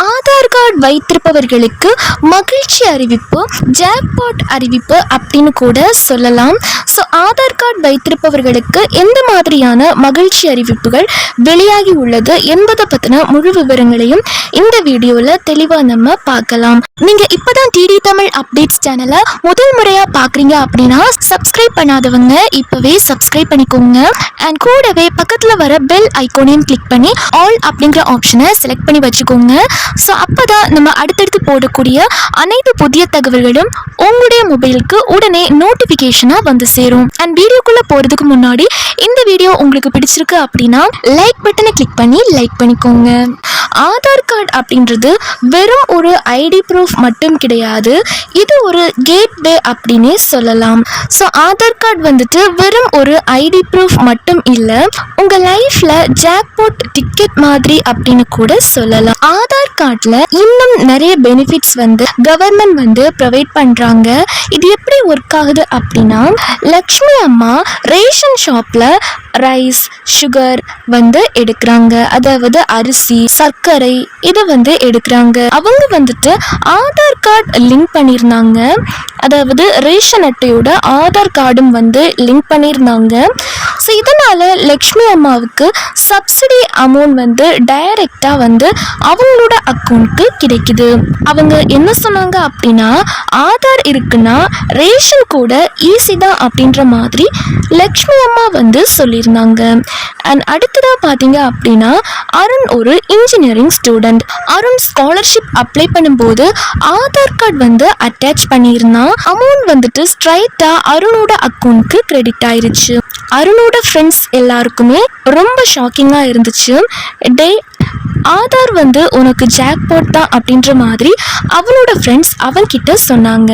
Aadhaar card வைத்திருப்பவர்களுக்கு மகிழ்ச்சி அறிவிப்பு, jackpot அறிவிப்பு அப்படின்னு கூட சொல்லலாம். ஸோ ஆதார் கார்டு வைத்திருப்பவர்களுக்கு எந்த மாதிரியான மகிழ்ச்சி அறிவிப்புகள் வெளியாகி உள்ளது என்பதை பற்றின முழு விவரங்களையும் இந்த வீடியோவில் தெளிவாக நம்ம பார்க்கலாம். நீங்கள் இப்போதான் டிடி தமிழ் அப்டேட்ஸ் சேனலை முதல் முறையாக பார்க்குறீங்க அப்படின்னா சப்ஸ்கிரைப் பண்ணாதவங்க இப்போவே சப்ஸ்கிரைப் பண்ணிக்கோங்க. அண்ட் கூடவே பக்கத்தில் வர பெல் ஐக்கோனையும் கிளிக் பண்ணி ஆல் அப்படிங்கிற ஆப்ஷனை செலக்ட் பண்ணி வச்சுக்கோங்க. ஸோ அப்போதான் நம்ம அடுத்தடுத்து போடக்கூடிய அனைத்து புதிய தகவல்களும் உங்களுடைய மொபைலுக்கு உடனே நோட்டிஃபிகேஷனாக வந்து சேரும். அண்ட் வீடியோக்குள்ளே போகிறதுக்கு முன்னாடி இந்த வீடியோ உங்களுக்கு பிடிச்சிருக்கு அப்படின்னா லைக் பட்டனை கிளிக் பண்ணி லைக் பண்ணிக்கோங்க. ஆதார் கார்டு அப்படின்றது வெறும் ஒரு ஐடி ப்ரூஃப் மட்டும் கிடையாது, இது ஒரு கேட்வே அப்படின்னே சொல்லலாம். ஸோ ஆதார் கார்டு வந்துட்டு வெறும் ஒரு ஐடி ப்ரூஃப் மட்டும் இல்லை, உங்கள் லைஃப்பில் ஜாக்பாட் டிக்கெட் மாதிரி அப்படின்னு கூட சொல்லலாம். ஆதார் கார்டில் இன்னும் நிறைய பெனிஃபிட்ஸ் வந்து கவர்மெண்ட் வந்து ப்ரொவைட் பண்ணுறாங்க. இது எப்படி ஒர்க் ஆகுது அப்படின்னா, லக்ஷ்மி அம்மா ரேஷன் ஷாப்பில் ரைஸ், சுகர் வந்து எடுக்கிறாங்க, அதாவது அரிசி, சர்க்கரை இதை வந்து எடுக்கிறாங்க. அவங்க வந்துட்டு ஆதார் கார்டு லிங்க் பண்ணியிருந்தாங்க, அதாவது ரேஷன் அட்டையோட ஆதார் கார்டும் வந்து லிங்க் பண்ணியிருந்தாங்க. ஸோ இதனால் லக்ஷ்மி அம்மாவுக்கு சப்சிடி அமௌண்ட் வந்து டைரெக்டாக வந்து அவங்களோட அக்கௌண்ட்க்கு கிடைக்குது. அவங்க என்ன சொன்னாங்க அப்படின்னா, ஆதார் இருக்குன்னா ரேஷன் கூட ஈஸி தான் அப்படின்ற மாதிரி லக்ஷ்மி அம்மா வந்து சொல்லியிருந்தாங்க. அண்ட் அடுத்ததாக பார்த்தீங்க அப்படின்னா, அருண் ஒரு engineering student. Arun scholarship apply பண்ணும்போது ஆதார் கார்டு வந்து அட்டாச் பண்ணியிருந்தான். அமௌண்ட் வந்துட்டு ஸ்ட்ரைட்டாக அருணோட அக்கௌண்ட்க்கு கிரெடிட் ஆயிருச்சு. அருணோட ஃப்ரெண்ட்ஸ் எல்லாருக்குமே ரொம்ப ஷாக்கிங்காக இருந்துச்சு. ஆதார் வந்து உனக்கு ஜாக்பாட் தான் அப்படின்ற மாதிரி அவனோட ஃப்ரெண்ட்ஸ் அவன்கிட்ட சொன்னாங்க.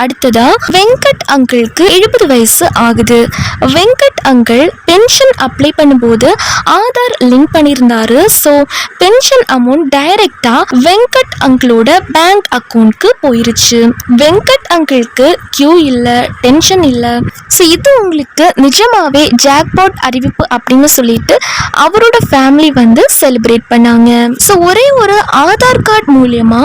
அடுத்ததா வெங்கட் அங்கிளுக்கு 70 வயசு ஆகுது. வெங்கட் அங்கிள் பென்ஷன் அப்ளை பண்ணும்போது ஆதார் லிங்க் பண்ணியிருந்தாரு. ஸோ பென்ஷன் அமௌண்ட் டைரக்டா வெங்கட் அங்கிளோட பேங்க் அக்கௌண்ட்க்கு போயிருச்சு. வெங்கட் அங்கிளுக்கு கியூ இல்லை, டென்ஷன் இல்லை. ஸோ இது உங்களுக்கு நிஜமாவே ஜாக்பாட் அறிவிப்பு அப்படின்னு சொல்லிட்டு அவரோட ஃபேமிலி வந்து செலிப்ரேட் பண்ணாங்க. ஸோ ஒரே ஒரு ஆதார் கார்டு மூலமா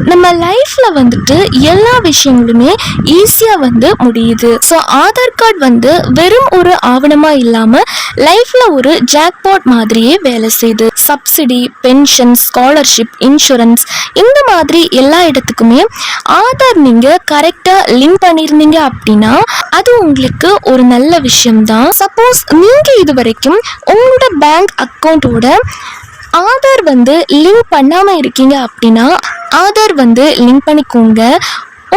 நம்ம லைஃப்ல வந்துட்டு எல்லா விஷயங்களுமே ஈஸியா வந்து முடியுது. ஸோ ஆதார் கார்டு வந்து வெறும் ஒரு ஆவணமா இல்லாம லைஃப்ல ஒரு ஜாக்பாட் மாதிரியே வேலை செய்யுது. சப்சிடி, பென்ஷன், ஸ்காலர்ஷிப், இன்சூரன்ஸ் இந்த மாதிரி எல்லா இடத்துக்குமே ஆதார் நீங்க கரெக்டா லிங்க் பண்ணியிருந்தீங்க அப்படின்னா அது உங்களுக்கு ஒரு நல்ல விஷயம்தான். சப்போஸ் நீங்க இது வரைக்கும் உங்களோட பேங்க் அக்கௌண்ட்டோட ஆதார் வந்து லிங்க் பண்ணாமல் இருக்கீங்க அப்படின்னா ஆதார் வந்து லிங்க் பண்ணிக்கோங்க.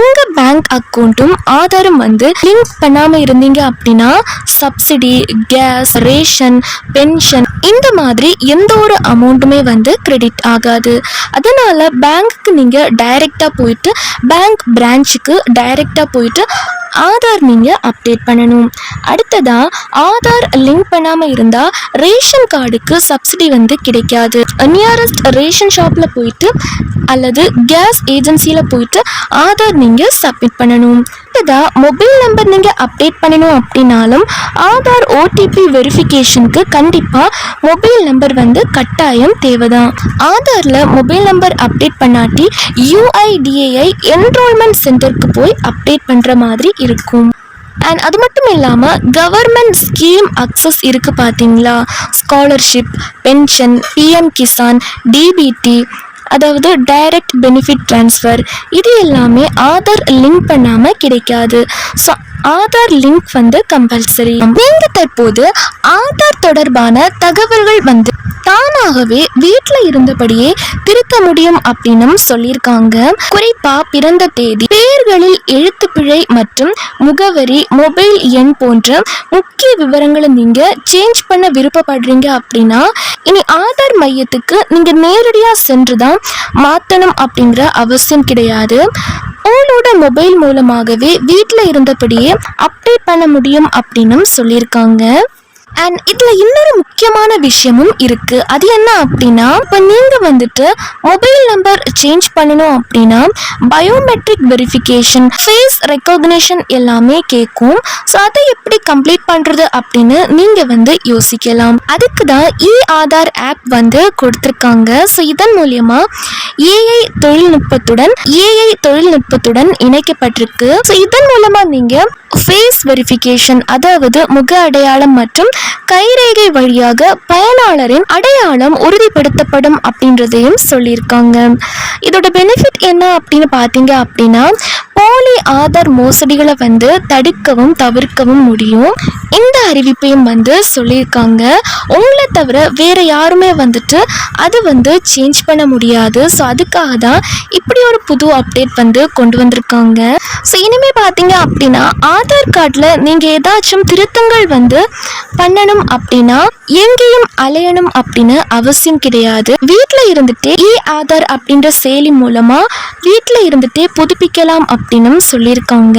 உங்கள் பேங்க் அக்கௌண்ட்டும் ஆதாரும் வந்து லிங்க் பண்ணாமல் இருந்தீங்க அப்படின்னா சப்சிடி, கேஸ், ரேஷன், பென்ஷன் இந்த மாதிரி எந்த ஒரு அமௌண்ட்டுமே வந்து கிரெடிட் ஆகாது. அதனால் பேங்க்குக்கு நீங்கள் டைரெக்டாக போயிட்டு பேங்க் பிரான்ச்சுக்கு டைரெக்டாக போயிட்டு ஆதார் நீங்கள் அப்டேட் பண்ணணும். அடுத்ததாக ஆதார் லிங்க் பண்ணாமல் இருந்தால் ரேஷன் கார்டுக்கு சப்சிடி வந்து கிடைக்காது. நியரஸ்ட் ரேஷன் ஷாப்பில் போயிட்டு அல்லது கேஸ் ஏஜென்சியில் போயிட்டு ஆதார் நீங்கள் சப்மிட் பண்ணணும். அடுத்ததாக மொபைல் நம்பர் நீங்கள் அப்டேட் பண்ணணும் அப்படின்னாலும் ஆதார் ஓடிபி வெரிஃபிகேஷனுக்கு கண்டிப்பாக மொபைல் நம்பர் வந்து கட்டாயம் தேவைதான். ஆதாரில் மொபைல் நம்பர் அப்டேட் பண்ணாட்டி UIDAI என்ரோல்மெண்ட் சென்டருக்கு போய் அப்டேட் பண்ணுற மாதிரி இருக்கும். அண்ட் அது மட்டும் இல்லாமல் கவர்மெண்ட் ஸ்கீம் அக்சஸ் இருக்குது பார்த்தீங்களா, scholarship, pension, PM Kisan, DBT அதாவது டைரக்ட் பெனிஃபிட் ட்ரான்ஸ்ஃபர் இது எல்லாமே ஆதார் லிங்க் பண்ணாமல் கிடைக்காது. ஸோ ஆதார் லிங்க் வந்து கம்பல்சரி. நீங்கள் தற்போது ஆதார் தொடர்பான தகவல்கள் வந்து தானாகவே வீட்டில் இருந்தபடியே திருத்த முடியும் அப்படின்னு சொல்லியிருக்காங்க. குறிப்பா பிறந்த தேதி, பெயர்களில் எழுத்துப்பிழை மற்றும் முகவரி, மொபைல் எண் போன்ற முக்கிய விவரங்களை நீங்க சேஞ்ச் பண்ண விருப்பப்படுறீங்க அப்படின்னா இனி ஆதார் மையத்துக்கு நீங்க நேரடியாக சென்றுதான் மாற்றணும் அப்படிங்கிற அவசியம் கிடையாது. உங்களோட மொபைல் மூலமாகவே வீட்டில் இருந்தபடியே அப்டேட் பண்ண முடியும் அப்படின்னு சொல்லியிருக்காங்க. அண்ட் இதில் இன்னொரு முக்கியமான விஷயமும் இருக்குது. அது என்ன அப்படின்னா, இப்போ நீங்கள் வந்துட்டு மொபைல் நம்பர் சேஞ்ச் பண்ணணும் அப்படின்னா பயோமெட்ரிக் வெரிஃபிகேஷன், ஃபேஸ் ரெக்கக்னிஷன் எல்லாமே கேட்கும். ஸோ அதை எப்படி கம்ப்ளீட் பண்ணுறது அப்படின்னு நீங்கள் வந்து யோசிக்கலாம். அதுக்கு தான் ஆதார் ஆப் வந்து கொடுத்துருக்காங்க. ஸோ இதன் மூலயமா ஏஐ தொழில்நுட்பத்துடன் இணைக்கப்பட்டிருக்கு. ஸோ இதன் மூலமாக நீங்கள் ஃபேஸ் வெரிஃபிகேஷன், அதாவது முக அடையாளம் மற்றும் கைரேகை வழியாக பயனாளரின் அடையாளம் உறுதிப்படுத்தப்படும் அப்படின்றதையும் சொல்லியிருக்காங்க. இதோட பெனிஃபிட் என்ன அப்படின்னு பார்த்தீங்க அப்படின்னா, போலி ஆதார் மோசடிகளை வந்து தடுக்கவும் தவிர்க்கவும் முடியும். இந்த அறிவிப்பையும் வந்து சொல்லியிருக்காங்க. உங்களை தவிர வேற யாருமே வந்துட்டு அது வந்து சேஞ்ச் பண்ண முடியாது. ஸோ அதுக்காக தான் இப்படி ஒரு புது அப்டேட் வந்து கொண்டு வந்திருக்காங்க. ஸோ இனிமேல் பார்த்தீங்க அப்படின்னா ஆதார் கார்டில் நீங்கள் ஏதாச்சும் திருத்தங்கள் வந்து பண்ணணும் அப்படின்னா எங்கேயும் அலையணும் அப்படின்னு அவசியம் கிடையாது. வீட்டில் இருந்துட்டே ஆதார் அப்படின்ற செயலி மூலமாக வீட்டில் இருந்துட்டே புதுப்பிக்கலாம் அப்படின்னு சொல்லியிருக்காங்க.